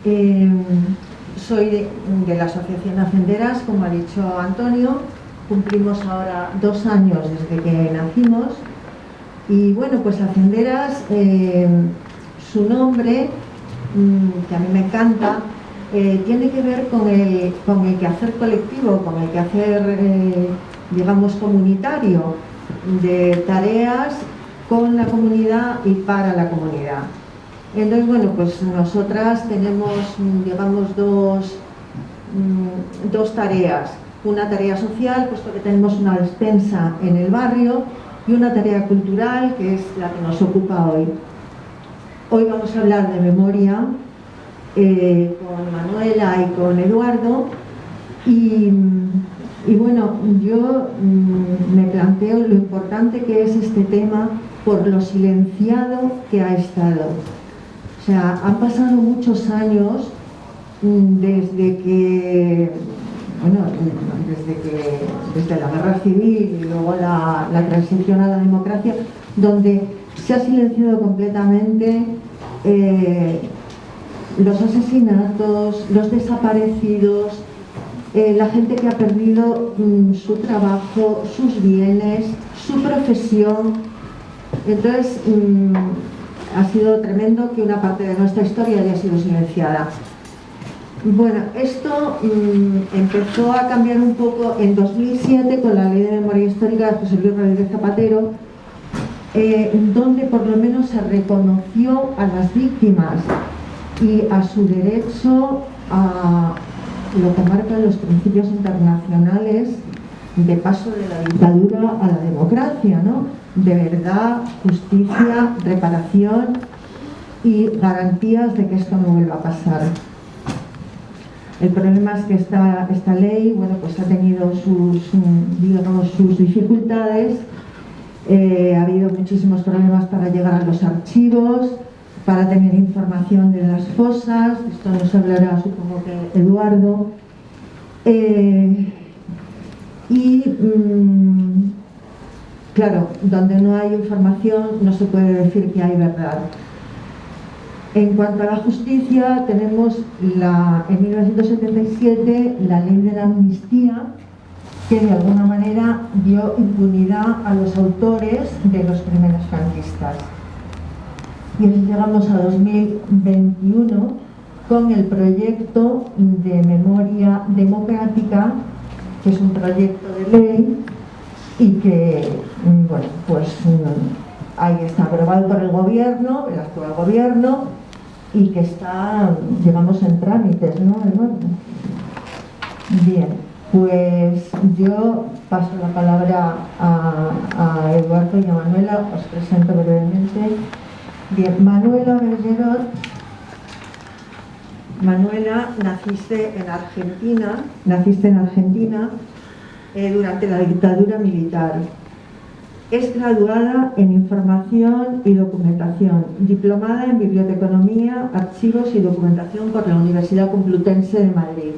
Soy de la Asociación Hacenderas, como ha dicho Antonio. Cumplimos ahora 2 años desde que nacimos. Y bueno, pues Hacenderas, su nombre, que a mí me encanta, tiene que ver con el quehacer colectivo, con el quehacer, digamos, comunitario, de tareas con la comunidad y para la comunidad. Entonces, bueno, pues nosotras tenemos, digamos, dos tareas. Una tarea social, puesto que tenemos una despensa en el barrio, y una tarea cultural, que es la que nos ocupa hoy. Hoy vamos a hablar de memoria con Manuela y con Eduardo, y bueno, yo me planteo lo importante que es este tema por lo silenciado que ha estado. O sea, han pasado muchos años desde la guerra civil y luego la transición a la democracia, donde se ha silenciado completamente los asesinatos, los desaparecidos, la gente que ha perdido su trabajo, sus bienes, su profesión. Entonces, ha sido tremendo que una parte de nuestra historia haya sido silenciada. Bueno, esto empezó a cambiar un poco en 2007 con la Ley de Memoria Histórica de José Luis Rodríguez Zapatero, donde por lo menos se reconoció a las víctimas y a su derecho a lo que marcan los principios internacionales de paso de la dictadura a la democracia, ¿no? De verdad, justicia, reparación y garantías de que esto no vuelva a pasar. El problema es que esta ley, bueno, pues ha tenido sus dificultades. Ha habido muchísimos problemas para llegar a los archivos, para tener información de las fosas. Esto nos hablará, supongo, que Eduardo. Claro, donde no hay información no se puede decir que hay verdad. En cuanto a la justicia, tenemos en 1977 la ley de la amnistía, que de alguna manera dio impunidad a los autores de los crímenes franquistas. Y así llegamos a 2021 con el proyecto de memoria democrática, que es un proyecto de ley y que, bueno, pues ahí está aprobado por el gobierno, el actual gobierno, y que está, digamos, en trámites, ¿no? Bien, pues yo paso la palabra a Eduardo y a Manuela, os presento brevemente. Bien, Manuela Bergerot. Manuela, naciste en Argentina durante la dictadura militar. Es graduada en Información y Documentación, diplomada en Biblioteconomía, Archivos y Documentación por la Universidad Complutense de Madrid.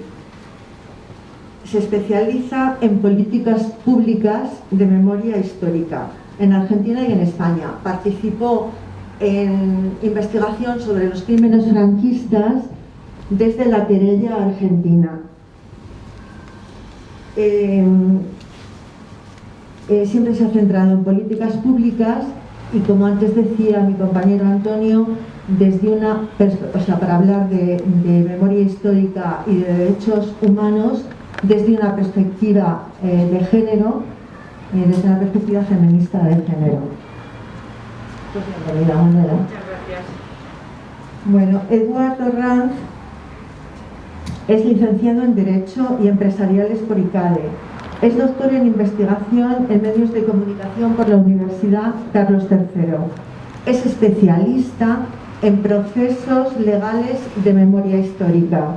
Se especializa en políticas públicas de memoria histórica en Argentina y en España. Participó en investigación sobre los crímenes franquistas desde la querella argentina. Siempre se ha centrado en políticas públicas y, como antes decía mi compañero Antonio, para hablar de memoria histórica y de derechos humanos desde una perspectiva de género, desde una perspectiva feminista de género. Pues bienvenida, Manuela. Muchas gracias. Bueno, Eduardo Ranz es licenciado en Derecho y Empresariales por ICADE. Es doctor en Investigación en Medios de Comunicación por la Universidad Carlos III. Es especialista en procesos legales de memoria histórica.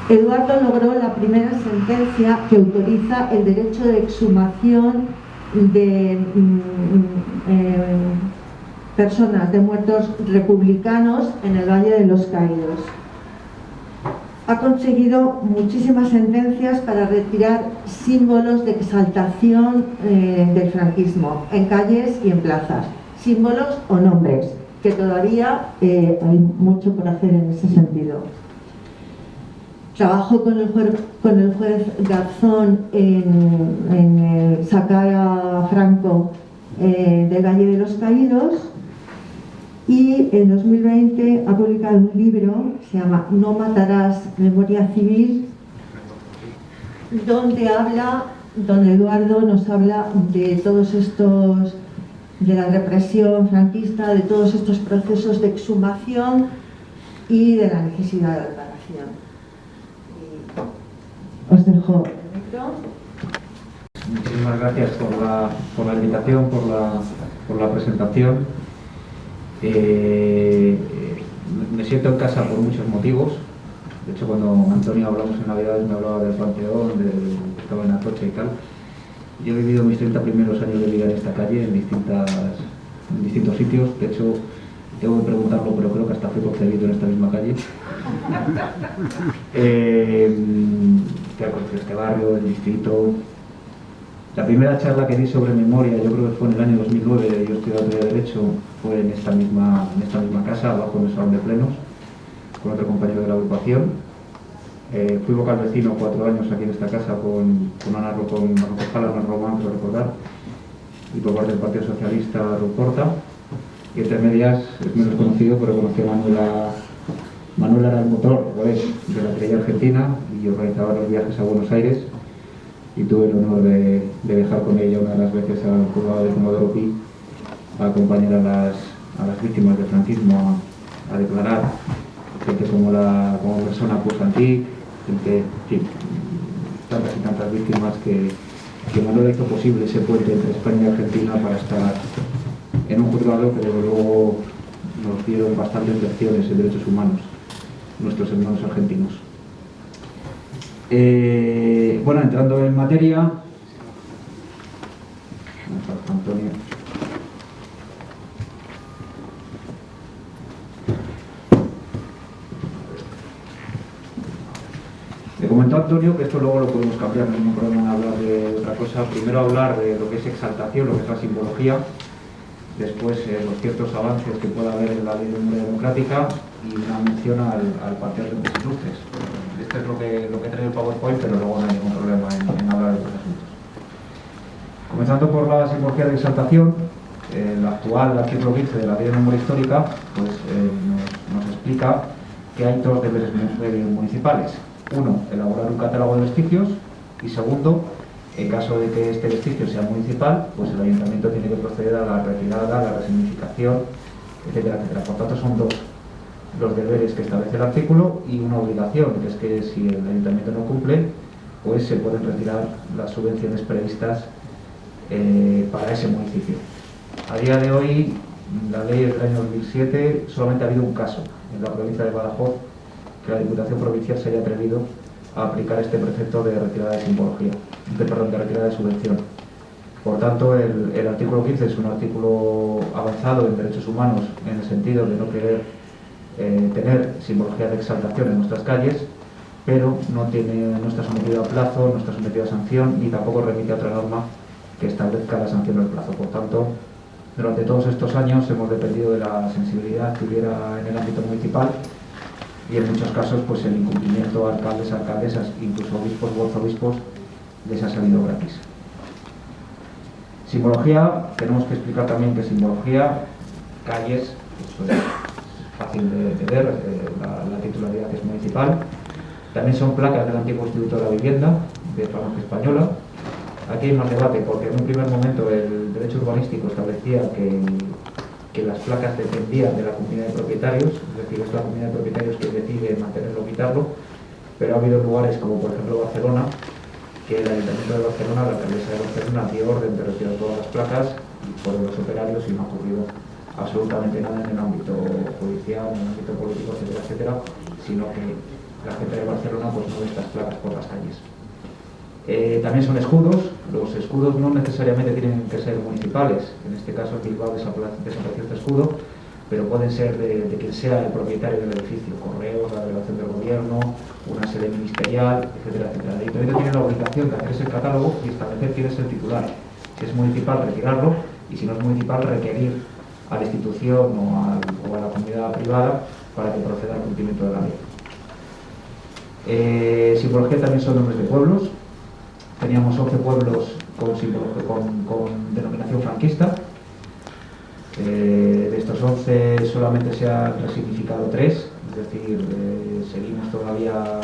Eduardo logró la primera sentencia que autoriza el derecho de exhumación de personas, de muertos republicanos en el Valle de los Caídos. Ha conseguido muchísimas sentencias para retirar símbolos de exaltación del franquismo en calles y en plazas, símbolos o nombres. que todavía hay mucho por hacer en ese sentido. Trabajo con el juez Garzón en sacar a Franco del Valle de los Caídos, y en 2020 ha publicado un libro que se llama No matarás, memoria civil, donde Eduardo nos habla de todos estos, de la represión franquista, de todos estos procesos de exhumación y de la necesidad de reparación. Os dejo el micro. Muchísimas gracias por la invitación, por la presentación. Me siento en casa por muchos motivos. De hecho, cuando Antonio hablamos en Navidades me hablaba del Panteón, que estaba en Atocha y tal. Yo he vivido mis 30 primeros años de vida en esta calle, en distintos sitios. De hecho, tengo que preguntarlo, pero creo que hasta fui concebido en esta misma calle. Que ha conocido este barrio, el distrito. La primera charla que di sobre memoria, yo creo que fue en el año 2009, yo estudiaba Derecho, fue en esta misma casa, abajo en el Salón de Plenos, con otro compañero de la agrupación. Fui vocal vecino 4 años aquí en esta casa con Ana Román, creo recordar, y por parte del Partido Socialista, Ruth Porta. Y entre medias es menos conocido, pero conocí a Manuela era el motor de la querella argentina y organizaba los viajes a Buenos Aires, y tuve el honor de viajar con ella una de las veces al juzgado de Comodoro Pi a acompañar a las víctimas del franquismo a declarar, gente como persona Pusantic, tantas y tantas víctimas que Manuela hizo posible ese puente entre España y Argentina para estar en un juzgado que desde luego nos dieron bastantes lecciones en derechos humanos nuestros hermanos argentinos. Bueno, entrando en materia, Antonio. Le comentó Antonio que esto luego lo podemos cambiar, no hay ningún problema en hablar de otra cosa. Primero hablar de lo que es exaltación, lo que es la simbología. Después los ciertos avances que pueda haber en la ley de memoria democrática y una mención al Panteón de Hombres Ilustres. Este es lo que trae el PowerPoint, pero luego no hay ningún problema en hablar de otros asuntos. Comenzando por la simbología de exaltación, el actual artículo 15 de la ley de memoria histórica pues, nos explica que hay dos deberes municipales. Uno, elaborar un catálogo de vestigios, y segundo, en caso de que este vestigio sea municipal, pues el ayuntamiento tiene que proceder a la retirada, a la resignificación, etcétera, etcétera. Por tanto, son dos los deberes que establece el artículo y una obligación, que es que si el ayuntamiento no cumple, pues se pueden retirar las subvenciones previstas para ese municipio. A día de hoy, la ley del año 2007, solamente ha habido un caso en la provincia de Badajoz que la Diputación Provincial se haya atrevido a aplicar este precepto de retirada de simbología, de retirada de subvención. Por tanto, el artículo 15 es un artículo avanzado en derechos humanos en el sentido de no querer tener simbología de exaltación en nuestras calles, pero no está sometido a plazo, no está sometido a sanción, ni tampoco remite a otra norma que establezca la sanción del plazo. Por tanto, durante todos estos años hemos dependido de la sensibilidad que hubiera en el ámbito municipal, y en muchos casos pues el incumplimiento a alcaldes, alcaldesas, incluso obispos u arzobispos les ha salido gratis. Simbología, tenemos que explicar también que simbología, calles, eso es fácil de ver, la titularidad es municipal. También son placas del antiguo Instituto de la Vivienda, de Falange Española. Aquí hay más debate porque en un primer momento el derecho urbanístico establecía que las placas dependían de la comunidad de propietarios, es decir, es la comunidad de propietarios que decide mantenerlo o quitarlo, pero ha habido lugares como por ejemplo Barcelona, que el Ayuntamiento de Barcelona, la alcaldesa de Barcelona, dio orden de retirar todas las placas y por los operarios, y no ha ocurrido absolutamente nada en el ámbito judicial, en el ámbito político, etcétera, etcétera, sino que la gente de Barcelona pues no ve estas placas por las calles. También son escudos. Los escudos no necesariamente tienen que ser municipales, en este caso en Bilbao desapareció este escudo, pero pueden ser de quien sea el propietario del edificio, Correos, la delegación del gobierno, una sede ministerial, etcétera, etcétera. El ayuntamiento tiene la obligación de hacerse el catálogo y establecer quién es el titular. Si es municipal, retirarlo, y si no es municipal, requerir a la institución o a la comunidad privada para que proceda al cumplimiento de la ley. Simbología también son nombres de pueblos. Teníamos 11 pueblos con denominación franquista. De estos 11 solamente se han resignificado 3, es decir, seguimos todavía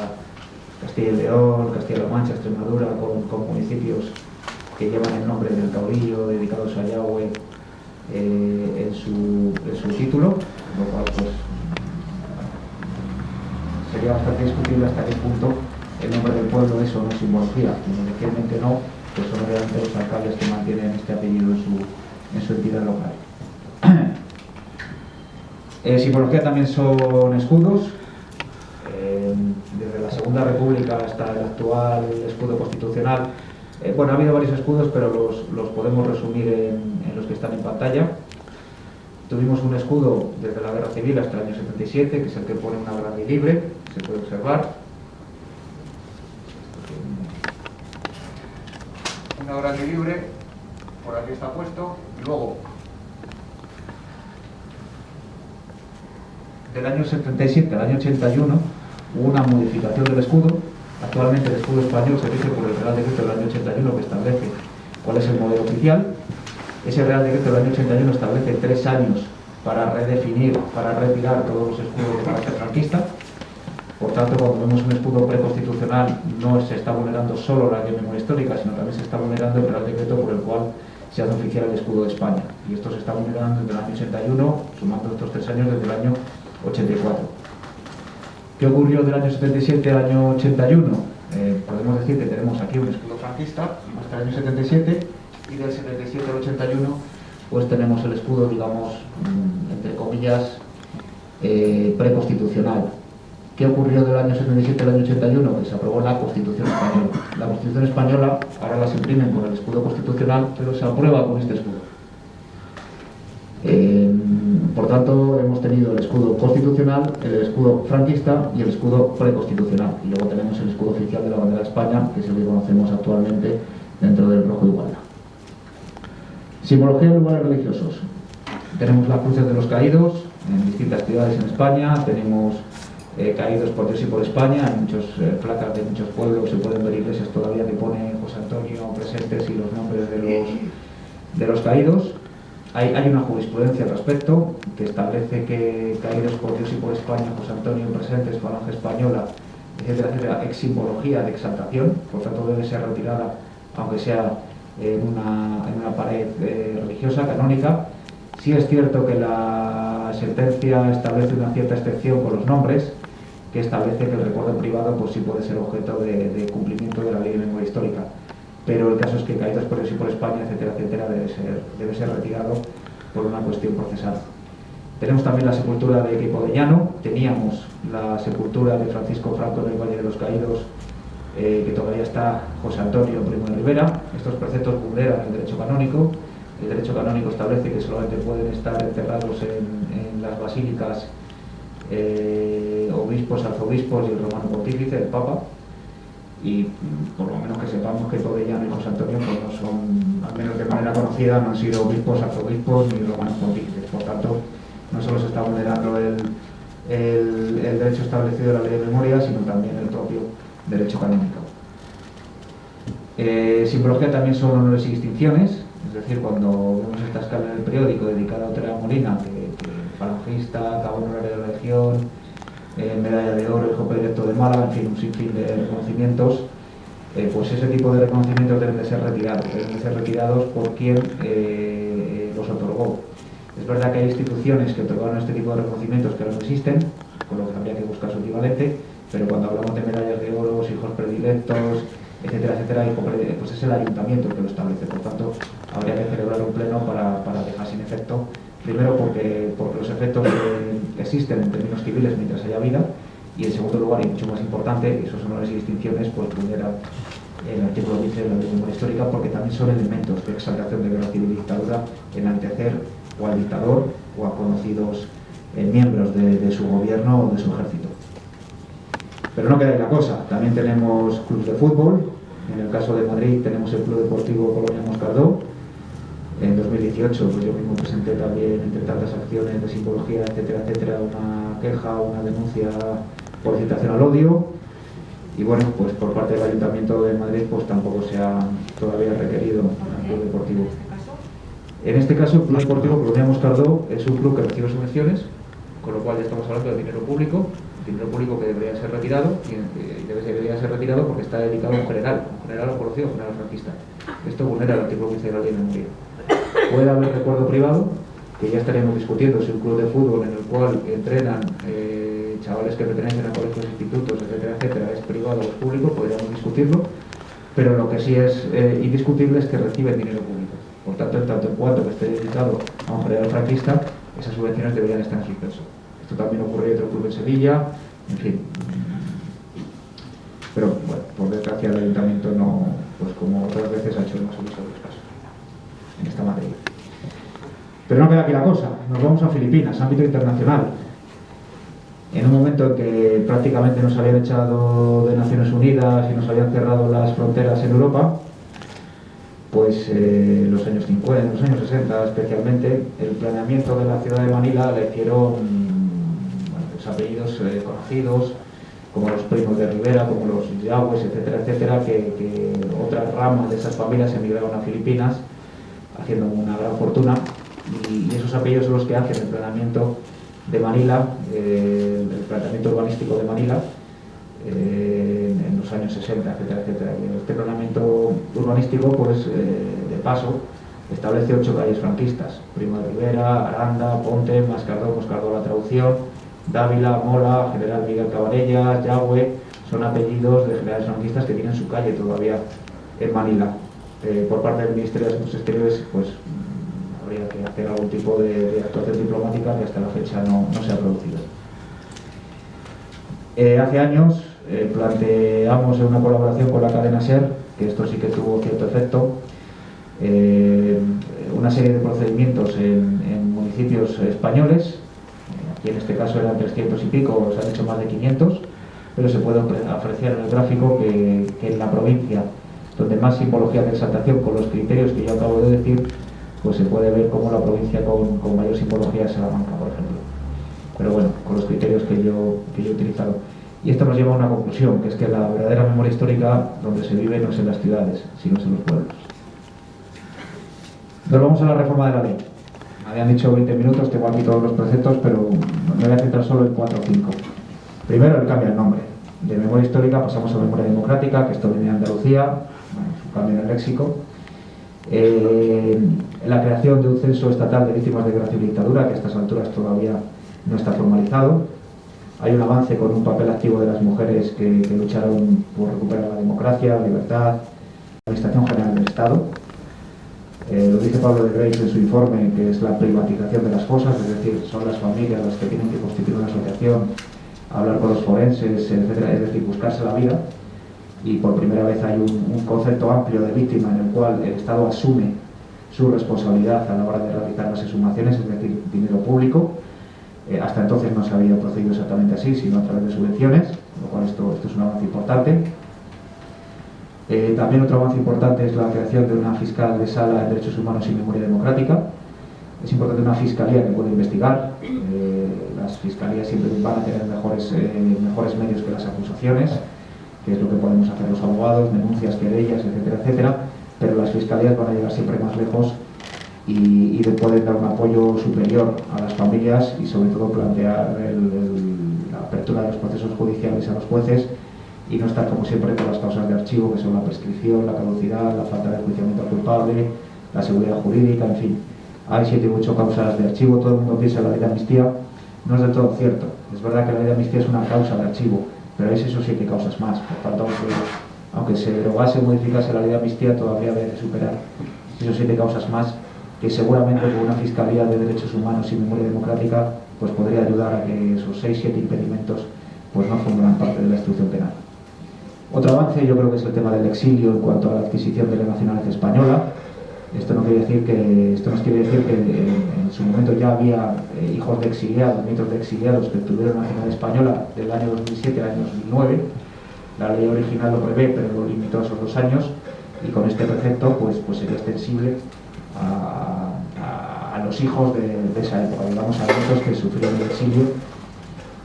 Castilla y León, Castilla-La Mancha, Extremadura, con municipios que llevan el nombre del caudillo dedicados a Yahweh en su título, lo cual pues sería bastante discutible hasta qué punto el nombre del pueblo es o no simbología. Inicialmente no, pues son realmente los alcaldes que mantienen este apellido en su entidad local. Simbología también son escudos. Desde la Segunda República hasta el actual escudo constitucional, bueno, ha habido varios escudos, pero los podemos resumir en los que están en pantalla. Tuvimos un escudo desde la Guerra Civil hasta el año 77, que es el que pone una grande libre, se puede observar. Una grande libre, por aquí está puesto, y luego del año 77 al año 81 hubo una modificación del escudo. Actualmente el escudo español se rige por el Real Decreto del año 81 que establece cuál es el modelo oficial. Ese Real Decreto del año 81 establece 3 años para redefinir, para retirar todos los escudos de carácter franquista. Por tanto, cuando vemos un escudo preconstitucional, no se está vulnerando solo la ley de memoria histórica, sino también se está vulnerando el Real Decreto por el cual se hace oficial el escudo de España. Y esto se está vulnerando desde el año 81, sumando estos 3 años desde el año 84. ¿Qué ocurrió del año 77 al año 81? Podemos decir que tenemos aquí un escudo franquista hasta el año 77, y del 77 al 81 pues tenemos el escudo, digamos, entre comillas, preconstitucional. ¿Qué ocurrió del año 77 al año 81? Que se aprobó la Constitución Española. La Constitución Española ahora la se imprimen con el escudo constitucional, pero se aprueba con este escudo. Por tanto, hemos tenido el escudo constitucional, el escudo franquista y el escudo preconstitucional. Y luego tenemos el escudo oficial de la bandera de España, que es el que conocemos actualmente dentro del rojo igualdad. Simbología de lugares religiosos. Tenemos las cruces de los caídos en distintas ciudades en España. Tenemos caídos por Dios y por España. En muchas placas de muchos pueblos se pueden ver iglesias todavía que pone José Antonio presentes y los nombres de los caídos. Hay una jurisprudencia al respecto que establece que caídos por Dios y por España, José Antonio presentes, Falange Española, etcétera, etcétera, ex simbología de exaltación, por tanto debe ser retirada, aunque sea en una pared religiosa, canónica. Sí es cierto que la sentencia establece una cierta excepción con los nombres, que establece que el recuerdo privado pues sí puede ser objeto de cumplimiento de la ley de memoria histórica. Pero el caso es que caídos por Dios y por España, etcétera, etcétera, debe ser retirado por una cuestión procesal. Tenemos también la sepultura de Queipo de Llano. Teníamos la sepultura de Francisco Franco en el Valle de los Caídos, que todavía está José Antonio Primo de Rivera. Estos preceptos vulneran el derecho canónico. El derecho canónico establece que solamente pueden estar enterrados en las basílicas obispos, arzobispos y el romano pontífice, el Papa. Y por lo menos que sepamos que Queipo de Llano y José Antonio pues no son, al menos de manera conocida, no han sido obispos, arzobispos ni romanos pontífices. Por tanto, no solo se está vulnerando el derecho establecido de la ley de memoria, sino también el propio derecho canónico. Simbología también son honores y distinciones, es decir, cuando vemos esta escala en el periódico dedicada a Otera Molina, que falangista, cabo honorario de la Legión, medalla de oro, hijo predilecto de Málaga, en fin, un sinfín de reconocimientos, pues ese tipo de reconocimientos deben de ser retirados por quien los otorgó. Es verdad que hay instituciones que otorgaron este tipo de reconocimientos que ahora no existen, con lo que habría que buscar su equivalente, pero cuando hablamos de medallas de oro, hijos predilectos, etcétera, etcétera, pues es el ayuntamiento el que lo establece. Por tanto, habría que celebrar un pleno para dejar sin efecto. Primero porque los efectos existen en términos civiles mientras haya vida, y en segundo lugar, y mucho más importante, esos honores y distinciones pues vulneran el artículo 15 de la ley de memoria histórica, porque también son elementos de exaltación de guerra civil y dictadura, enaltecer o al dictador o a conocidos miembros de su gobierno o de su ejército. Pero no queda ahí la cosa, también tenemos clubes de fútbol. En el caso de Madrid tenemos el Club Deportivo Colonia Moscardó, En 2018 pues yo mismo presenté también, entre tantas acciones de simbología, etcétera, etcétera, una queja, una denuncia por incitación al odio. Y bueno, pues por parte del Ayuntamiento de Madrid pues tampoco se ha todavía requerido un club deportivo. En este caso, el Club Deportivo Colonia Moscardó es un club que recibe subvenciones, con lo cual ya estamos hablando de dinero público que debería ser retirado, y debería ser retirado porque está dedicado a un general o conocido, un general franquista. Esto vulnera el artículo 15 de la ley de memoria. Puede haber recuerdo privado, que ya estaríamos discutiendo si un club de fútbol en el cual entrenan chavales que pertenecen a colegios, institutos, etcétera, etcétera, es privado o es público, podríamos discutirlo, pero lo que sí es indiscutible es que reciben dinero público. Por tanto, en tanto en cuanto que esté dedicado a un general franquista, esas subvenciones deberían estar en suspenso. Esto también ocurrió en otro club en Sevilla, en fin. Pero bueno, por desgracia el Ayuntamiento no, pues como otras veces ha hecho más uso de los casos en esta materia. Pero no queda aquí la cosa, nos vamos a Filipinas, ámbito internacional. En un momento en que prácticamente nos habían echado de Naciones Unidas y nos habían cerrado las fronteras en Europa, pues los años 50, los años 60 especialmente, el planeamiento de la ciudad de Manila le hicieron pues, apellidos conocidos, como los primos de Rivera, como los Yagües, etcétera, etcétera, que otras ramas de esas familias emigraron a Filipinas, haciendo una gran fortuna, y esos apellidos son los que hacen el planeamiento de Manila, el planeamiento urbanístico de Manila, en los años 60, etcétera, etcétera. Y este planeamiento urbanístico, pues, de paso, establece 8 calles franquistas: Primo de Rivera, Aranda, Ponte, Moscardó la traducción, Dávila, Mola, General Miguel Cabanellas, Yagüe. Son apellidos de generales franquistas que tienen su calle todavía en Manila. Por parte del Ministerio de Asuntos Exteriores, pues habría que hacer algún tipo de actuación diplomática que hasta la fecha no se ha producido. Hace años planteamos una colaboración con la cadena SER, que esto sí que tuvo cierto efecto, una serie de procedimientos en municipios españoles. Aquí en este caso eran 300 y pico, se han hecho más de 500, pero se puede apreciar en el gráfico que en la provincia donde más simbología de exaltación, con los criterios que yo acabo de decir, pues se puede ver como la provincia con mayor simbología es Salamanca, por ejemplo. Pero bueno, con los criterios que yo he utilizado. Y esto nos lleva a una conclusión, que es que la verdadera memoria histórica donde se vive no es en las ciudades, sino en los pueblos. Nos vamos a la reforma de la ley. Me habían dicho 20 minutos, tengo aquí todos los preceptos, pero me voy a centrar solo en 4 o 5. Primero, el cambio del nombre. De memoria histórica pasamos a memoria democrática, que esto viene de Andalucía, bueno, su cambio en el léxico. La creación de un censo estatal de víctimas de guerra y dictadura, que a estas alturas todavía no está formalizado. Hay un avance con un papel activo de las mujeres que lucharon por recuperar la democracia, la libertad, la Administración General del Estado. Lo dice Pablo de Grace en su informe, que es la privatización de las fosas, es decir, son las familias las que tienen que constituir una asociación, hablar con los forenses, etcétera, es decir, buscarse la vida. Y por primera vez hay un concepto amplio de víctima en el cual el Estado asume su responsabilidad a la hora de realizar las exhumaciones, es decir, dinero público. Hasta entonces no se había procedido exactamente así, sino a través de subvenciones, lo cual esto es un avance importante. También otro avance importante es la creación de una fiscal de sala en derechos humanos y memoria democrática. Es importante una fiscalía que pueda investigar. Las fiscalías siempre van a tener mejores medios que las acusaciones, que es lo que podemos hacer los abogados, denuncias, querellas, etcétera, etcétera, pero las fiscalías van a llegar siempre más lejos y pueden dar un apoyo superior a las familias y sobre todo plantear la apertura de los procesos judiciales a los jueces y no estar como siempre con las causas de archivo, que son la prescripción, la caducidad, la falta de enjuiciamiento al culpable, la seguridad jurídica, en fin. Hay 7 u 8 causas de archivo, todo el mundo piensa en la ley de amnistía, no es del todo cierto. Es verdad que la ley de amnistía es una causa de archivo, pero hay 6 o 7 causas más. Por tanto, aunque se derogase o modificase la ley de amnistía, todavía habría que superar 6 o 7 causas más que seguramente con una Fiscalía de Derechos Humanos y Memoria Democrática pues podría ayudar a que esos 6 o 7 impedimentos pues no formaran parte de la instrucción penal. Otro avance yo creo que es el tema del exilio en cuanto a la adquisición de la nacionalidad española. Esto nos quiere decir que en su momento ya había hijos de exiliados, nietos de exiliados que tuvieron nacionalidad española del año 2007 al año 2009. La ley original lo prevé, pero lo limitó a esos 2 años y con este precepto pues sería extensible a los hijos de esa época, digamos, a los que sufrieron el exilio.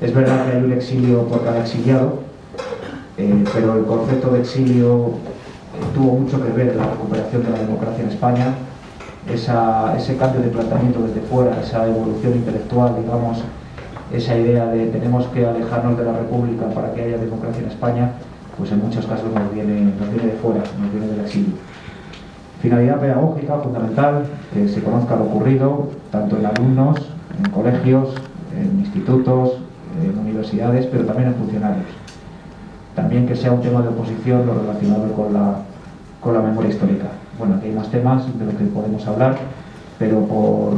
Es verdad que hay un exilio por cada exiliado, pero el concepto de exilio tuvo mucho que ver en la recuperación de la democracia en España. Ese cambio de planteamiento desde fuera, esa evolución intelectual, digamos, esa idea de tenemos que alejarnos de la República para que haya democracia en España, pues en muchos casos nos viene de fuera, nos viene del exilio. Finalidad pedagógica fundamental, que se conozca lo ocurrido, tanto en alumnos, en colegios, en institutos, en universidades, pero también en funcionarios. También que sea un tema de oposición lo relacionado con la memoria histórica. Bueno, aquí hay más temas de los que podemos hablar, pero por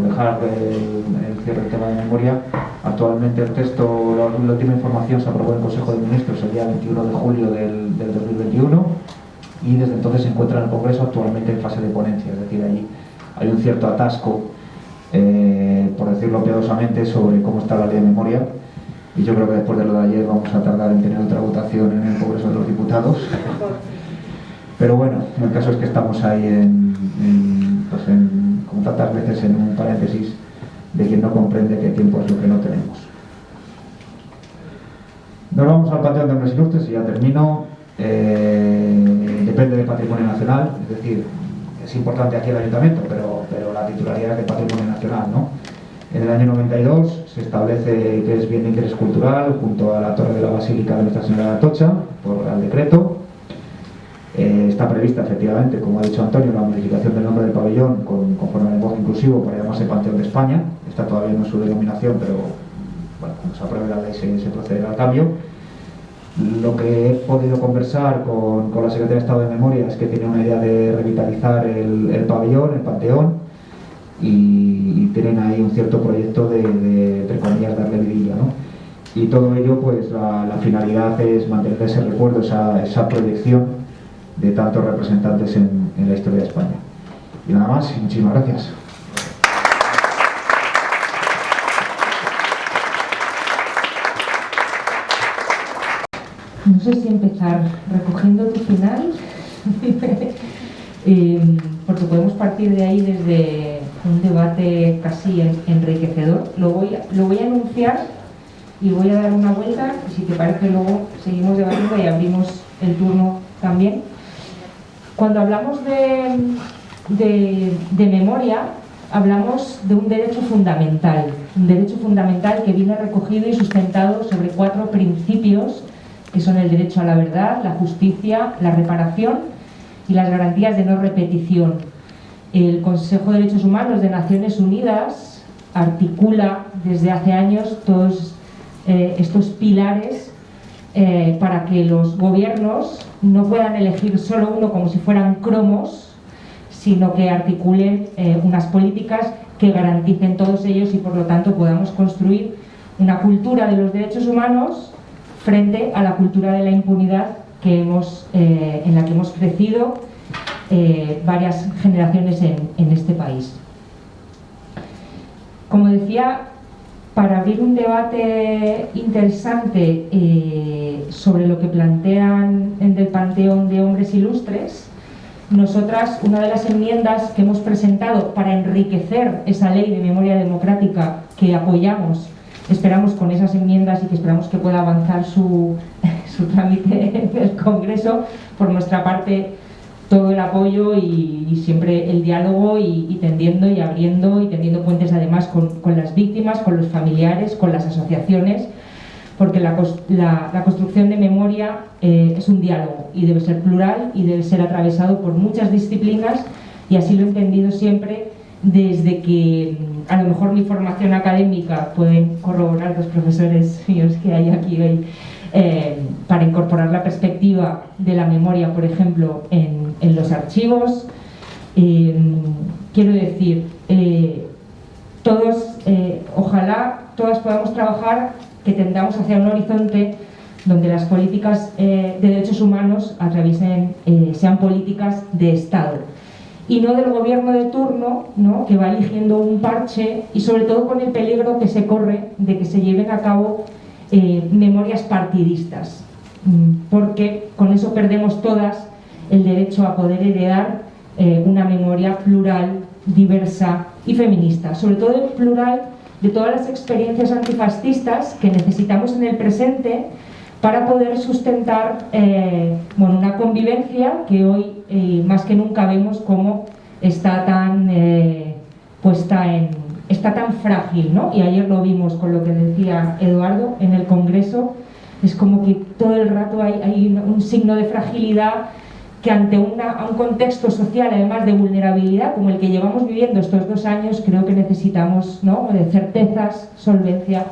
dejar el cierre del tema de memoria, actualmente el texto, la última información se aprobó en el Consejo de Ministros el día 21 de julio del 2021 y desde entonces se encuentra en el Congreso actualmente en fase de ponencia, es decir, ahí hay un cierto atasco, por decirlo piadosamente, sobre cómo está la ley de memoria. Y yo creo que después de lo de ayer vamos a tardar en tener otra votación en el Congreso de los Diputados. Pero bueno, el caso es que estamos ahí como tantas veces, en un paréntesis de quien no comprende que tiempo es lo que no tenemos. Nos vamos al Panteón de Hombres Ilustres y ya termino. Depende del Patrimonio Nacional, es decir, es importante aquí el Ayuntamiento, pero la titularidad es del Patrimonio Nacional, ¿no? En el año 92 se establece que es bien de interés cultural junto a la Torre de la Basílica de Nuestra Señora de Atocha, por Real Decreto. Está prevista, efectivamente, como ha dicho Antonio, la modificación del nombre del pabellón conforme al lenguaje inclusivo para llamarse Panteón de España. Está todavía no en su denominación, pero bueno, cuando se apruebe la ley se procederá al cambio. Lo que he podido conversar con la Secretaría de Estado de Memoria es que tiene una idea de revitalizar el pabellón, el panteón, y tienen ahí un cierto proyecto de entre comillas, darle vidilla, ¿no? Y todo ello, pues la finalidad es mantener ese recuerdo, esa proyección de tantos representantes en la historia de España. Y nada más, y muchísimas gracias. No sé si empezar recogiendo tu final, porque podemos partir de ahí desde un debate casi enriquecedor. Lo voy a anunciar y voy a dar una vuelta, y si te parece luego seguimos debatiendo y abrimos el turno también. Cuando hablamos de memoria, hablamos de un derecho fundamental que viene recogido y sustentado sobre 4 principios, que son el derecho a la verdad, la justicia, la reparación y las garantías de no repetición. El Consejo de Derechos Humanos de Naciones Unidas articula desde hace años todos estos pilares para que los gobiernos no puedan elegir solo uno como si fueran cromos, sino que articulen unas políticas que garanticen todos ellos y por lo tanto podamos construir una cultura de los derechos humanos frente a la cultura de la impunidad en la que hemos crecido varias generaciones en este país. Como decía, para abrir un debate interesante sobre lo que plantean del Panteón de Hombres Ilustres, nosotras, una de las enmiendas que hemos presentado para enriquecer esa ley de memoria democrática que apoyamos, esperamos con esas enmiendas y que esperamos que pueda avanzar su trámite en el Congreso, por nuestra parte todo el apoyo y siempre el diálogo y tendiendo y abriendo y tendiendo puentes además con las víctimas, con los familiares, con las asociaciones, porque la construcción de memoria es un diálogo y debe ser plural y debe ser atravesado por muchas disciplinas, y así lo he entendido siempre, desde que a lo mejor mi formación académica, pueden corroborar los profesores míos que hay aquí hoy, para incorporar la perspectiva de la memoria, por ejemplo, en los archivos. Quiero decir, todos, ojalá todas podamos trabajar, que tendamos hacia un horizonte donde las políticas de derechos humanos sean políticas de Estado y no del gobierno de turno, ¿no?, que va eligiendo un parche, y sobre todo con el peligro que se corre de que se lleven a cabo memorias partidistas, porque con eso perdemos todas el derecho a poder heredar una memoria plural, diversa y feminista, sobre todo plural de todas las experiencias antifascistas que necesitamos en el presente para poder sustentar una convivencia que hoy más que nunca vemos como está tan está tan frágil, ¿no? Y ayer lo vimos con lo que decía Eduardo en el Congreso. Es como que todo el rato hay un signo de fragilidad que ante un contexto social, además de vulnerabilidad, como el que llevamos viviendo estos 2 años, creo que necesitamos, ¿no?, de certezas, solvencia,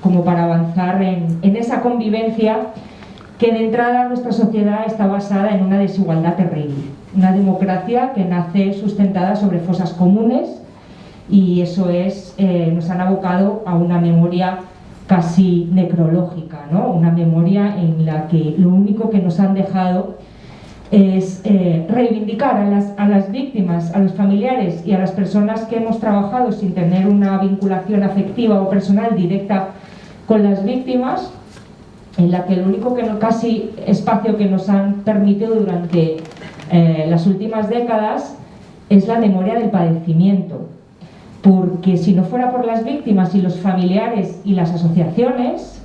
como para avanzar en esa convivencia que de entrada nuestra sociedad está basada en una desigualdad terrible. Una democracia que nace sustentada sobre fosas comunes, y eso nos han abocado a una memoria casi necrológica, ¿no? Una memoria en la que lo único que nos han dejado es reivindicar a las víctimas, a los familiares y a las personas que hemos trabajado sin tener una vinculación afectiva o personal directa con las víctimas, en la que el único casi espacio que nos han permitido durante las últimas décadas es la memoria del padecimiento. Porque si no fuera por las víctimas y los familiares y las asociaciones,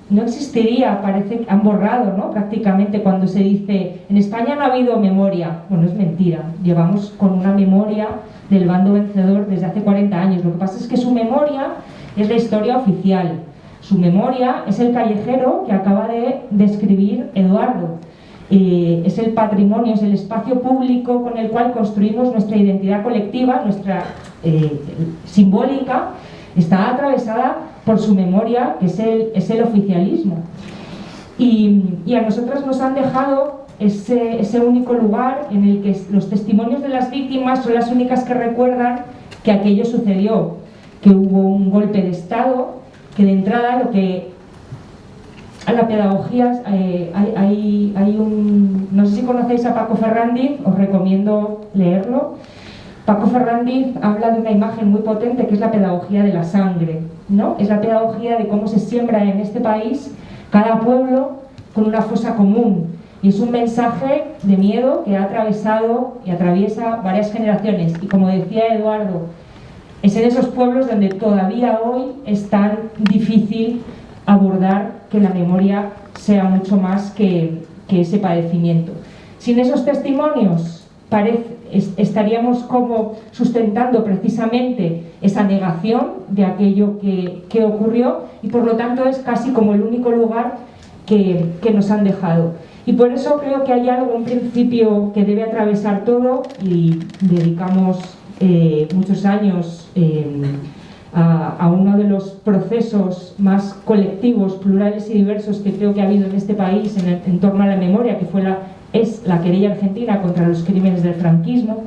no existiría, parece que han borrado, ¿no?, prácticamente cuando se dice en España no ha habido memoria. Bueno, es mentira, llevamos con una memoria del bando vencedor desde hace 40 años. Lo que pasa es que su memoria es la historia oficial, su memoria es el callejero que acaba de describir Eduardo. Es el patrimonio, es el espacio público con el cual construimos nuestra identidad colectiva, nuestra simbólica, está atravesada por su memoria, que es el oficialismo. Y a nosotras nos han dejado ese único lugar en el que los testimonios de las víctimas son las únicas que recuerdan que aquello sucedió, que hubo un golpe de Estado, que de entrada a la pedagogía hay no sé si conocéis a Paco Ferrandiz, os recomiendo leerlo. Paco Ferrandiz habla de una imagen muy potente que es la pedagogía de la sangre, ¿no? Es la pedagogía de cómo se siembra en este país cada pueblo con una fosa común, y es un mensaje de miedo que ha atravesado y atraviesa varias generaciones. Y como decía Eduardo, es en esos pueblos donde todavía hoy es tan difícil abordar que la memoria sea mucho más que ese padecimiento. Sin esos testimonios estaríamos como sustentando precisamente esa negación de aquello que ocurrió, y por lo tanto es casi como el único lugar que nos han dejado. Y por eso creo que hay algo, un principio que debe atravesar todo, y dedicamos muchos años a uno de los procesos más colectivos, plurales y diversos que creo que ha habido en este país en torno a la memoria, que es la querella argentina contra los crímenes del franquismo,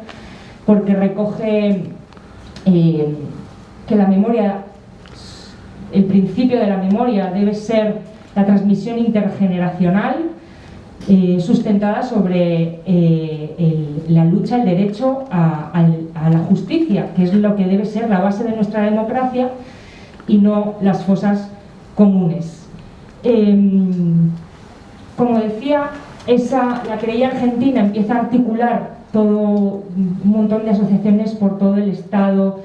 porque recoge que la memoria, el principio de la memoria debe ser la transmisión intergeneracional, sustentada sobre la lucha, el derecho a la justicia, que es lo que debe ser la base de nuestra democracia, y no las fosas comunes. Como decía, la querella argentina empieza a articular todo un montón de asociaciones por todo el Estado,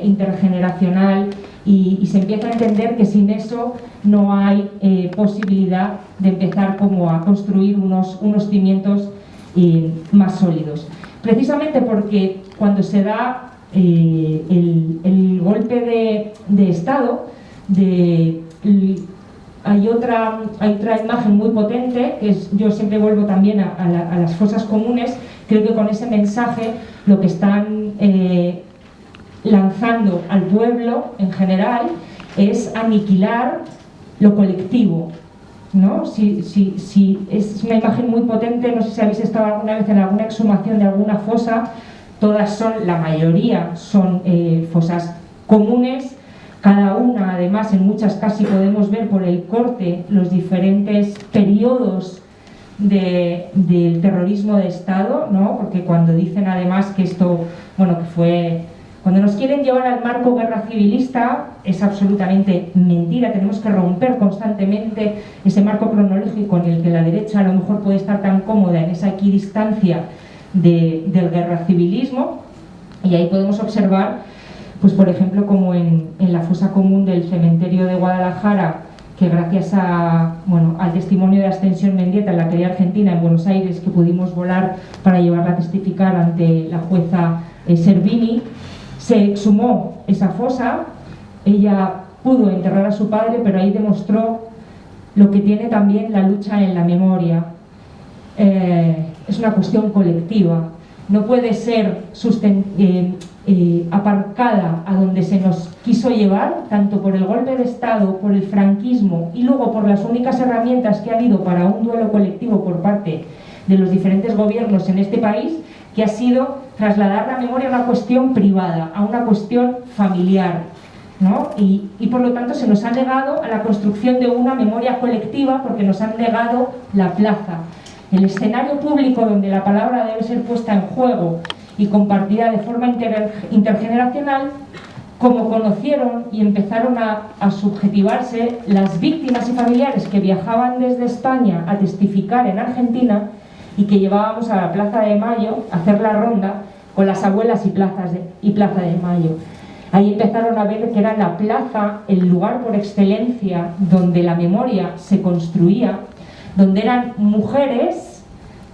intergeneracional, y se empieza a entender que sin eso no hay posibilidad de empezar como a construir unos cimientos más sólidos. Precisamente porque cuando se da el golpe de Estado, hay otra imagen muy potente, que yo siempre vuelvo también a las fosas comunes. Creo que con ese mensaje lo que están lanzando al pueblo en general es aniquilar lo colectivo, ¿no? Es una imagen muy potente. No sé si habéis estado alguna vez en alguna exhumación de alguna fosa. La mayoría son fosas comunes. Cada una, además, en muchas casi podemos ver por el corte los diferentes periodos del terrorismo de Estado, ¿no? Porque cuando dicen además que esto, que fue Cuando nos quieren llevar al marco guerra civilista es absolutamente mentira. Tenemos que romper constantemente ese marco cronológico en el que la derecha a lo mejor puede estar tan cómoda en esa equidistancia del guerra civilismo, y ahí podemos observar, pues por ejemplo, como en la fosa común del cementerio de Guadalajara, que gracias al testimonio de Ascensión Mendieta, en la querella argentina en Buenos Aires, que pudimos volar para llevarla a testificar ante la jueza Servini, se exhumó esa fosa. Ella pudo enterrar a su padre, pero ahí demostró lo que tiene también la lucha en la memoria. Es una cuestión colectiva, no puede ser aparcada a donde se nos quiso llevar, tanto por el golpe de Estado, por el franquismo y luego por las únicas herramientas que ha habido para un duelo colectivo por parte de los diferentes gobiernos en este país, que ha sido trasladar la memoria a una cuestión privada, a una cuestión familiar, ¿no? Y por lo tanto se nos ha negado a la construcción de una memoria colectiva, porque nos han negado la plaza, el escenario público donde la palabra debe ser puesta en juego y compartida de forma intergeneracional, como conocieron y empezaron a subjetivarse las víctimas y familiares que viajaban desde España a testificar en Argentina y que llevábamos a la Plaza de Mayo a hacer la ronda con las abuelas y Plaza de Mayo. Ahí empezaron a ver que era la plaza el lugar por excelencia donde la memoria se construía, donde eran mujeres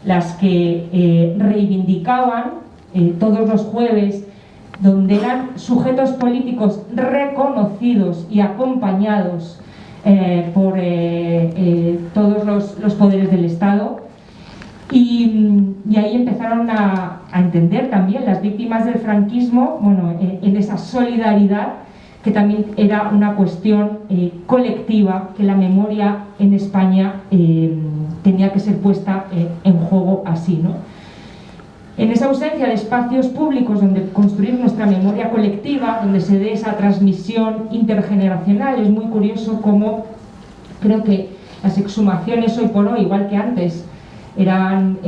las que reivindicaban todos los jueves, donde eran sujetos políticos reconocidos y acompañados por todos los poderes del Estado. Y ahí empezaron a entender también las víctimas del franquismo, en esa solidaridad, que también era una cuestión colectiva, que la memoria en España tenía que ser puesta en juego así, ¿no? En esa ausencia de espacios públicos donde construir nuestra memoria colectiva, donde se dé esa transmisión intergeneracional, es muy curioso cómo creo que las exhumaciones hoy por hoy, igual que antes, eran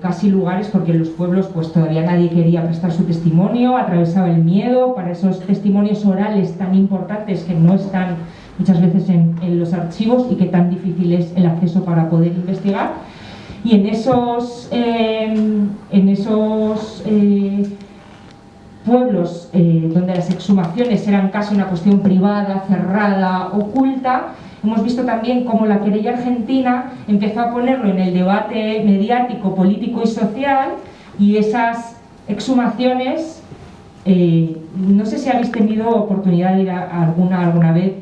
casi lugares, porque en los pueblos pues todavía nadie quería prestar su testimonio, atravesaba el miedo para esos testimonios orales tan importantes que no están muchas veces en los archivos y que tan difícil es el acceso para poder investigar. Y en esos pueblos donde las exhumaciones eran casi una cuestión privada, cerrada, oculta, hemos visto también cómo la querella argentina empezó a ponerlo en el debate mediático, político y social, y esas exhumaciones, no sé si habéis tenido oportunidad de ir a alguna vez,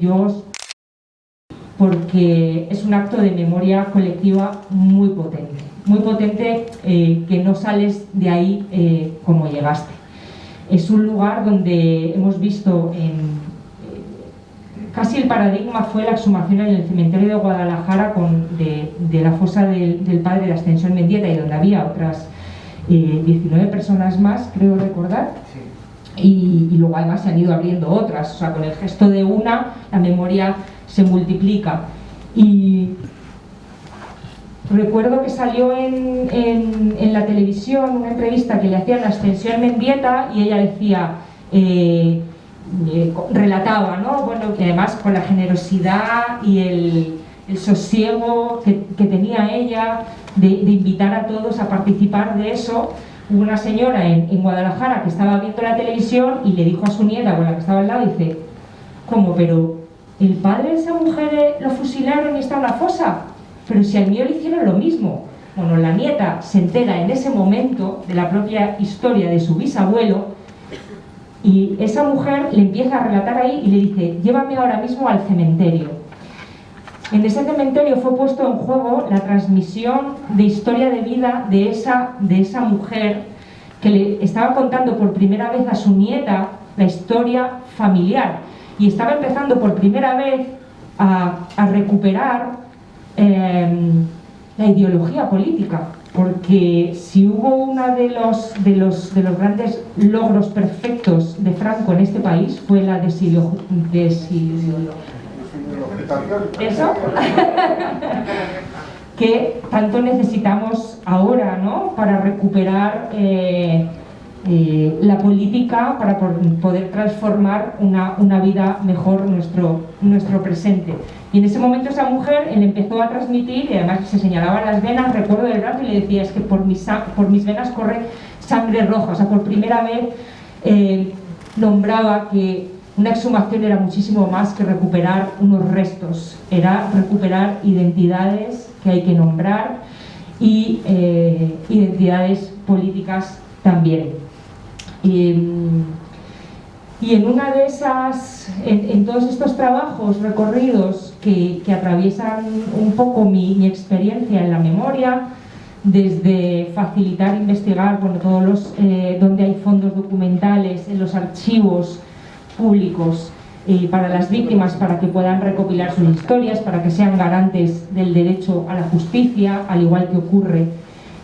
porque es un acto de memoria colectiva muy potente, que no sales de ahí como llegaste. Es un lugar donde hemos visto casi el paradigma fue la exhumación en el cementerio de Guadalajara de la fosa del padre de Ascensión Mendieta, y donde había otras 19 personas más, creo recordar. Y luego además se han ido abriendo otras, o sea, con el gesto de una, la memoria se multiplica. Y recuerdo que salió en la televisión una entrevista que le hacían a Ascensión Mendieta, y ella decía, relataba, ¿no? Bueno, que además con la generosidad y el sosiego que tenía ella de invitar a todos a participar de eso. Hubo una señora en Guadalajara que estaba viendo la televisión y le dijo a su nieta, con la que estaba al lado, dice, ¿cómo? Pero el padre de esa mujer lo fusilaron y está en la fosa, pero si al mío le hicieron lo mismo. Bueno, la nieta se entera en ese momento de la propia historia de su bisabuelo, y esa mujer le empieza a relatar ahí y le dice, llévame ahora mismo al cementerio. En ese cementerio fue puesto en juego la transmisión de historia de vida de esa mujer, que le estaba contando por primera vez a su nieta la historia familiar, y estaba empezando por primera vez a recuperar la ideología política, porque si hubo uno de los grandes logros perfectos de Franco en este país fue la ¿Eso? Que tanto necesitamos ahora, ¿no? Para recuperar la política para poder transformar una vida mejor nuestro presente. Y en ese momento esa mujer él empezó a transmitir, y además se señalaba las venas, recuerdo del brazo, y le decía, es que por mis venas corre sangre roja. O sea, por primera vez nombraba que una exhumación era muchísimo más que recuperar unos restos, era recuperar identidades que hay que nombrar y identidades políticas también. Y en una de esas, en todos estos trabajos recorridos que atraviesan un poco mi experiencia en la memoria, desde facilitar, investigar, bueno, todos los donde hay fondos documentales, en los archivos públicos para las víctimas, para que puedan recopilar sus historias, para que sean garantes del derecho a la justicia, al igual que ocurre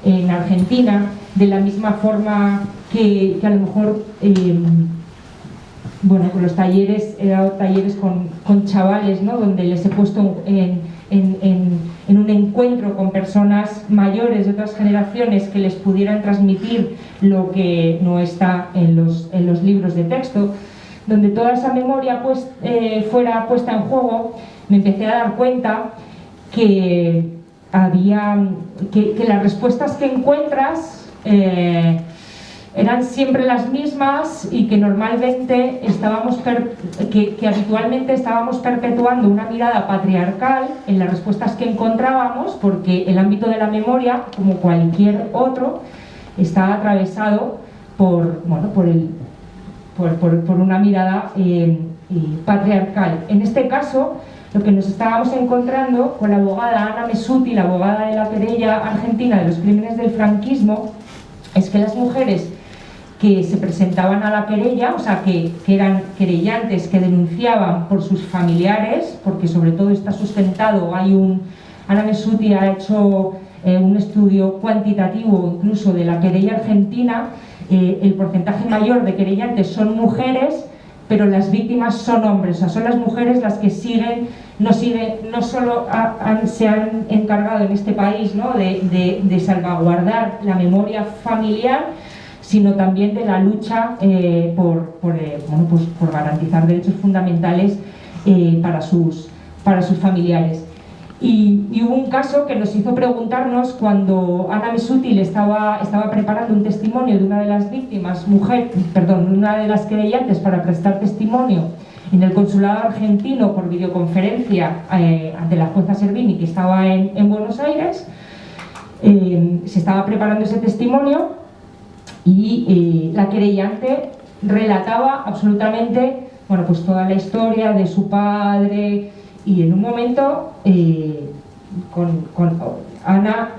en Argentina, de la misma forma que a lo mejor bueno, con los talleres, he dado talleres con chavales, ¿no? Donde les he puesto en un encuentro con personas mayores de otras generaciones que les pudieran transmitir lo que no está en los libros de texto, donde toda esa memoria pues, fuera puesta en juego. Me empecé a dar cuenta que las respuestas que encuentras eran siempre las mismas, y que normalmente habitualmente estábamos perpetuando una mirada patriarcal en las respuestas que encontrábamos, porque el ámbito de la memoria, como cualquier otro, está atravesado por una mirada patriarcal. En este caso, lo que nos estábamos encontrando con la abogada Ana Messuti, la abogada de la querella argentina de los crímenes del franquismo, es que las mujeres que se presentaban a la querella, o sea, que eran querellantes que denunciaban por sus familiares, porque sobre todo está sustentado, Ana Messuti ha hecho un estudio cuantitativo incluso de la querella argentina, el porcentaje mayor de querellantes son mujeres, pero las víctimas son hombres. O sea, son las mujeres las que no solo se han encargado en este país, ¿no? de salvaguardar la memoria familiar, sino también de la lucha por garantizar derechos fundamentales para sus familiares. Y hubo un caso que nos hizo preguntarnos cuando Ana Messuti estaba preparando un testimonio de una de las víctimas, una de las querellantes, para prestar testimonio en el consulado argentino por videoconferencia ante la jueza Servini, que estaba en Buenos Aires. Se estaba preparando ese testimonio y la querellante relataba absolutamente, bueno, pues toda la historia de su padre. Y en un momento con Ana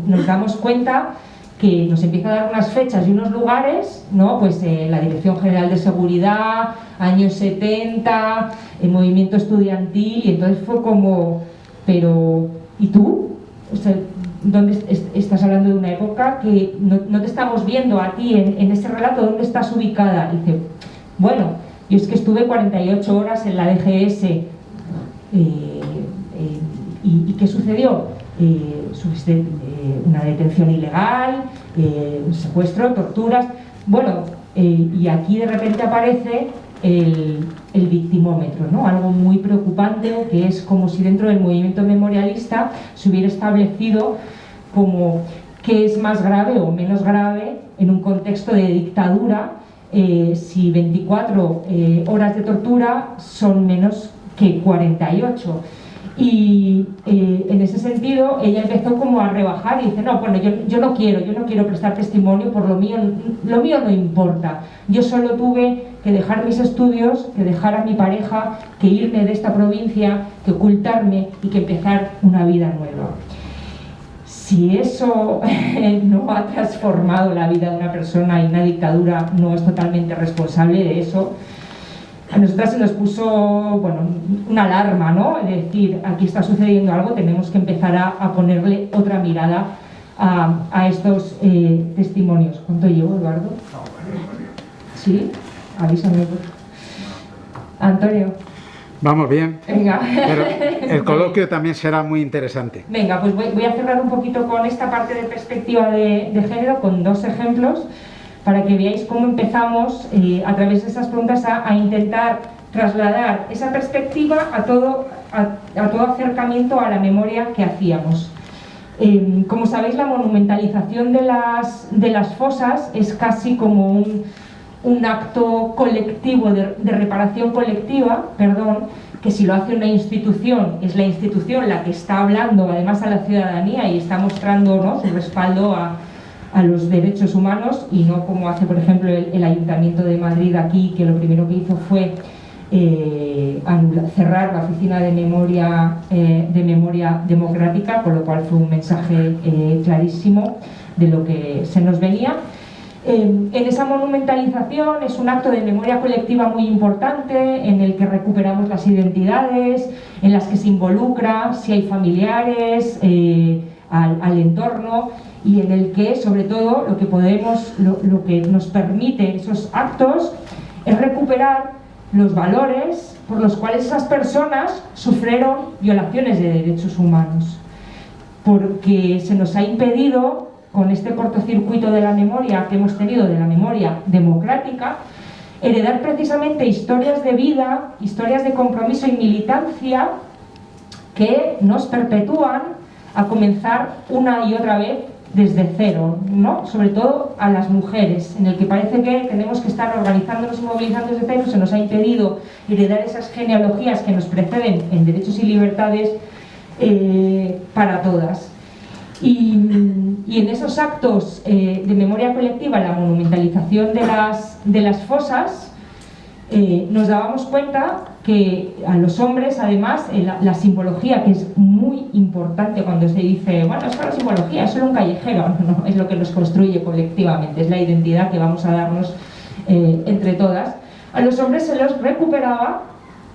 nos damos cuenta que nos empieza a dar unas fechas y unos lugares, ¿no? Pues la Dirección General de Seguridad, años 70, el movimiento estudiantil, y entonces fue como, pero ¿y tú? O sea, ¿dónde estás hablando de una época que no te estamos viendo a ti en ese relato? ¿Dónde estás ubicada? Y dice, bueno, yo es que estuve 48 horas en la DGS. ¿Y qué sucedió? Una detención ilegal, un secuestro, torturas. Bueno, y aquí de repente aparece el victimómetro, ¿no? Algo muy preocupante, que es como si dentro del movimiento memorialista se hubiera establecido como qué es más grave o menos grave en un contexto de dictadura, si 24 horas de tortura son menos que 48. Y en ese sentido ella empezó como a rebajar y dice, no, bueno, yo no quiero prestar testimonio, por lo mío no importa. Yo solo tuve que dejar mis estudios, que dejar a mi pareja, que irme de esta provincia, que ocultarme y que empezar una vida nueva. Si eso no ha transformado la vida de una persona, y una dictadura no es totalmente responsable de eso, a nosotras se nos puso, bueno, una alarma, ¿no? Es decir, aquí está sucediendo algo, tenemos que empezar a ponerle otra mirada a estos testimonios. ¿Cuánto llevo, Eduardo? ¿Sí? Avísame. Antonio. Vamos bien. Venga. Pero el coloquio también será muy interesante. Venga, pues voy a cerrar un poquito con esta parte de perspectiva de género, con dos ejemplos. para que veáis cómo empezamos a través de esas preguntas a intentar trasladar esa perspectiva a todo acercamiento a la memoria que hacíamos. Como sabéis, la monumentalización de las fosas es casi como un acto colectivo, de reparación colectiva, que si lo hace una institución, es la institución la que está hablando además a la ciudadanía y está mostrando, ¿no?, su respaldo a los derechos humanos, y no como hace, por ejemplo, el Ayuntamiento de Madrid aquí, que lo primero que hizo fue cerrar la oficina de memoria democrática, con lo cual fue un mensaje clarísimo de lo que se nos venía. En esa monumentalización es un acto de memoria colectiva muy importante, en el que recuperamos las identidades, en las que se involucra, si hay familiares, al entorno, y en el que, sobre todo, lo que nos permite esos actos es recuperar los valores por los cuales esas personas sufrieron violaciones de derechos humanos, porque se nos ha impedido, con este cortocircuito de la memoria que hemos tenido, de la memoria democrática, heredar precisamente historias de vida, historias de compromiso y militancia que nos perpetúan a comenzar una y otra vez desde cero, ¿no? Sobre todo a las mujeres, en el que parece que tenemos que estar organizándonos y movilizando desde cero. Se nos ha impedido heredar esas genealogías que nos preceden en derechos y libertades para todas. Y en esos actos de memoria colectiva, la monumentalización de las fosas, nos dábamos cuenta que a los hombres, además, la simbología, que es muy importante cuando se dice, bueno, es que la simbología es solo un callejero, no, es lo que nos construye colectivamente, es la identidad que vamos a darnos entre todas. A los hombres se los recuperaba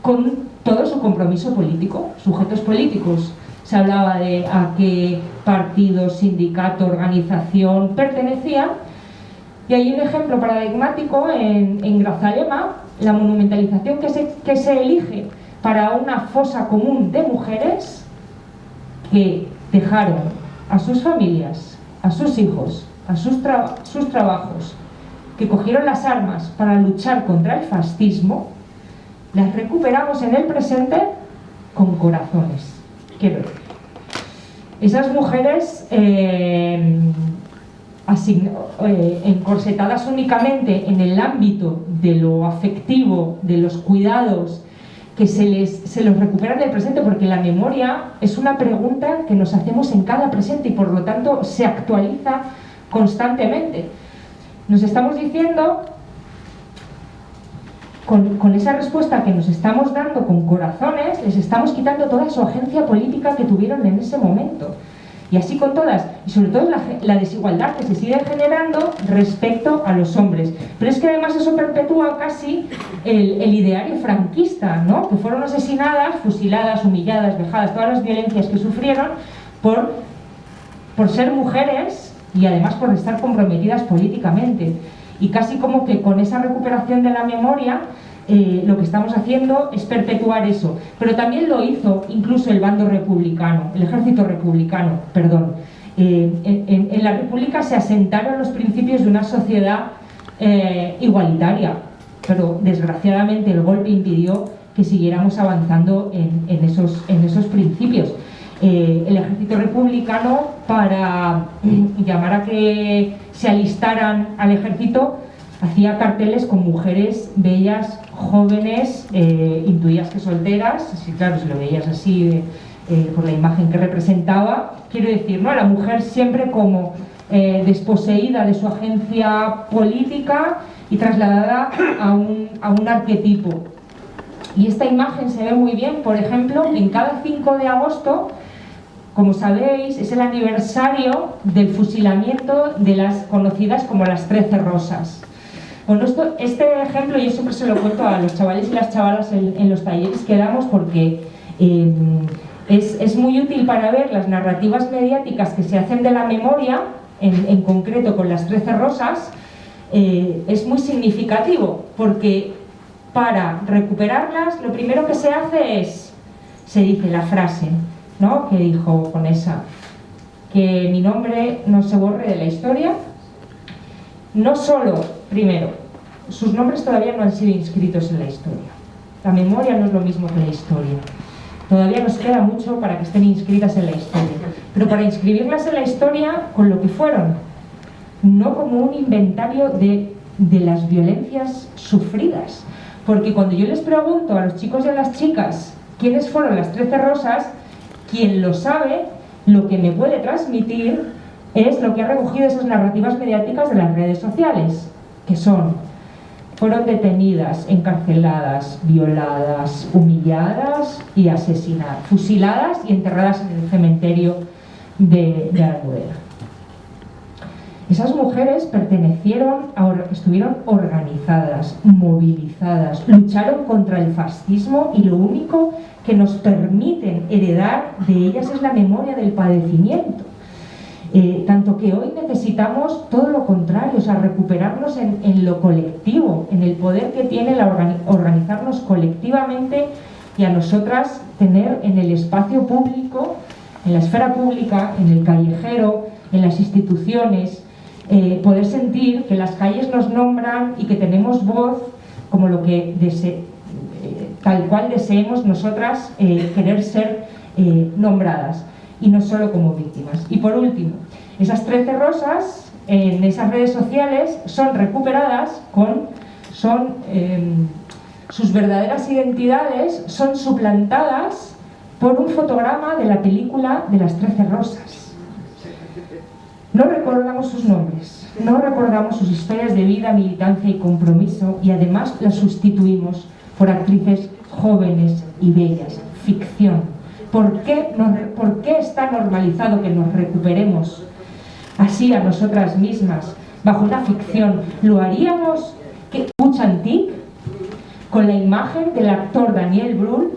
con todo su compromiso político, sujetos políticos. Se hablaba de a qué partido, sindicato, organización pertenecían, y hay un ejemplo paradigmático en Grazalema, la monumentalización que se elige para una fosa común de mujeres que dejaron a sus familias, a sus hijos, a sus trabajos, que cogieron las armas para luchar contra el fascismo. Las recuperamos en el presente con corazones. Quiero decir, esas mujeres encorsetadas únicamente en el ámbito de lo afectivo, de los cuidados, que se los recupera en el presente, porque la memoria es una pregunta que nos hacemos en cada presente y por lo tanto se actualiza constantemente. Nos estamos diciendo, con esa respuesta que nos estamos dando con corazones, les estamos quitando toda su agencia política que tuvieron en ese momento. Y así con todas, y sobre todo la desigualdad que se sigue generando respecto a los hombres. Pero es que además eso perpetúa casi el ideario franquista, ¿no? Que fueron asesinadas, fusiladas, humilladas, vejadas, todas las violencias que sufrieron por ser mujeres y además por estar comprometidas políticamente. Y casi como que con esa recuperación de la memoria lo que estamos haciendo es perpetuar eso. Pero también lo hizo incluso el bando republicano, el ejército republicano, perdón. En la República se asentaron los principios de una sociedad igualitaria, pero desgraciadamente el golpe impidió que siguiéramos avanzando en esos principios. El ejército republicano, para llamar a que se alistaran al ejército, hacía carteles con mujeres bellas, jóvenes, intuías que solteras, sí, claro, si lo veías así por la imagen que representaba, quiero decir, ¿no? La mujer siempre como desposeída de su agencia política y trasladada a un arquetipo. Y esta imagen se ve muy bien, por ejemplo, en cada 5 de agosto, como sabéis, es el aniversario del fusilamiento de las conocidas como las 13 rosas. Bueno, este ejemplo yo siempre se lo cuento a los chavales y las chavalas en los talleres que damos, porque es muy útil para ver las narrativas mediáticas que se hacen de la memoria, en concreto con las 13 rosas. Es muy significativo, porque para recuperarlas lo primero que se hace es, se dice la frase, ¿no?, que dijo Conesa, que mi nombre no se borre de la historia, no solo, primero, sus nombres todavía no han sido inscritos en la historia. La memoria no es lo mismo que la historia. Todavía nos queda mucho para que estén inscritas en la historia. Pero para inscribirlas en la historia con lo que fueron, no como un inventario de las violencias sufridas. Porque cuando yo les pregunto a los chicos y a las chicas quiénes fueron las 13 rosas, quien lo sabe, lo que me puede transmitir es lo que ha recogido esas narrativas mediáticas de las redes sociales, que fueron detenidas, encarceladas, violadas, humilladas y asesinadas, fusiladas y enterradas en el cementerio de Almudena. Esas mujeres estuvieron organizadas, movilizadas, lucharon contra el fascismo y lo único que nos permiten heredar de ellas es la memoria del padecimiento. Tanto que hoy necesitamos todo lo contrario, o sea, recuperarnos en lo colectivo, en el poder que tiene organizarnos colectivamente y a nosotras tener en el espacio público, en la esfera pública, en el callejero, en las instituciones, poder sentir que las calles nos nombran y que tenemos voz como lo que tal cual deseemos nosotras querer ser nombradas, y no solo como víctimas. Y por último, esas 13 rosas en esas redes sociales son recuperadas sus verdaderas identidades son suplantadas por un fotograma de la película de las 13 rosas. No recordamos sus nombres, no recordamos sus historias de vida, militancia y compromiso, y además las sustituimos por actrices jóvenes y bellas, ficción. ¿Por qué está normalizado que nos recuperemos así a nosotras mismas bajo una ficción? ¿Lo haríamos Puig-Antich con la imagen del actor Daniel Brühl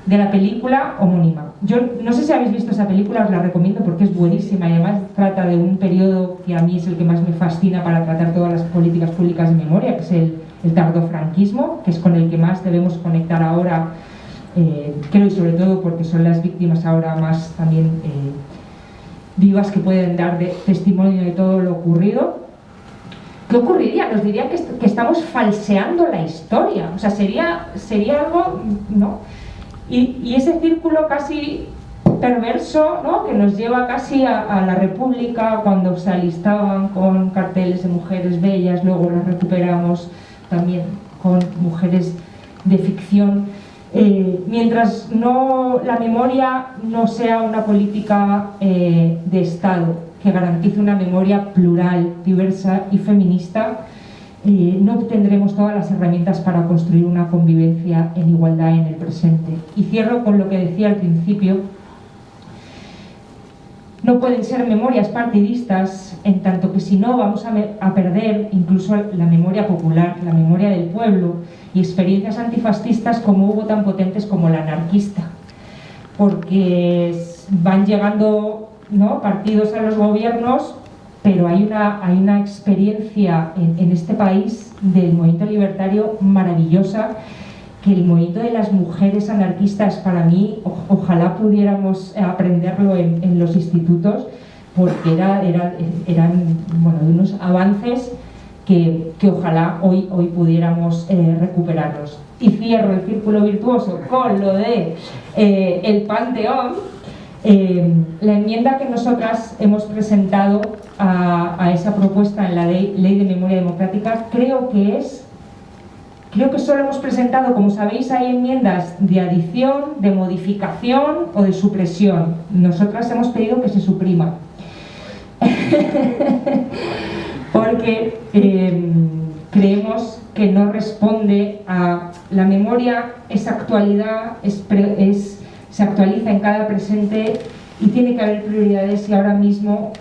de la película homónima? Yo no sé si habéis visto esa película, os la recomiendo porque es buenísima y además trata de un periodo que a mí es el que más me fascina para tratar todas las políticas públicas de memoria, que es el tardofranquismo, que es con el que más debemos conectar ahora. Creo, y sobre todo porque son las víctimas ahora más también vivas, que pueden dar testimonio de todo lo ocurrido. ¿Qué ocurriría? Nos diría que estamos falseando la historia. O sea, sería algo, ¿no? Y ese círculo casi perverso, ¿no?, que nos lleva casi a la República, cuando se alistaban con carteles de mujeres bellas, luego las recuperamos también con mujeres de ficción. Mientras la memoria no sea una política de Estado que garantice una memoria plural, diversa y feminista, no obtendremos todas las herramientas para construir una convivencia en igualdad en el presente. Y cierro con lo que decía al principio. No pueden ser memorias partidistas, en tanto que si no vamos a perder incluso la memoria popular, la memoria del pueblo, y experiencias antifascistas como hubo tan potentes como la anarquista, porque van llegando, ¿no?, partidos a los gobiernos, pero hay una experiencia en este país del movimiento libertario maravillosa, que el movimiento de las mujeres anarquistas, para mí, ojalá pudiéramos aprenderlo en los institutos, porque eran bueno, unos avances que ojalá hoy pudiéramos recuperarlos. Y cierro el círculo virtuoso con lo de el Panteón. La enmienda que nosotras hemos presentado a esa propuesta en la ley de memoria democrática, creo que solo hemos presentado, como sabéis, hay enmiendas de adición, de modificación o de supresión. Nosotras hemos pedido que se suprima. Porque creemos que no responde a la memoria, esa actualidad se actualiza en cada presente y tiene que haber prioridades, y ahora mismo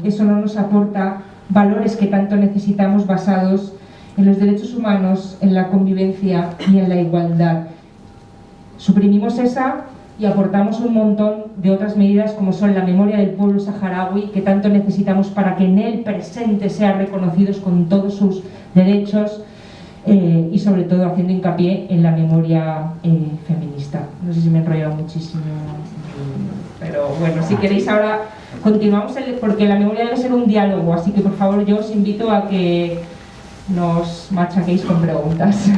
eso no nos aporta valores que tanto necesitamos basados en los derechos humanos, en la convivencia y en la igualdad. Suprimimos esa y aportamos un montón de otras medidas, como son la memoria del pueblo saharaui, que tanto necesitamos para que en el presente sean reconocidos con todos sus derechos, y sobre todo haciendo hincapié en la memoria feminista. No sé si me he enrollado muchísimo, pero bueno, si queréis ahora continuamos, porque la memoria debe ser un diálogo, así que por favor yo os invito a que nos machaquéis con preguntas.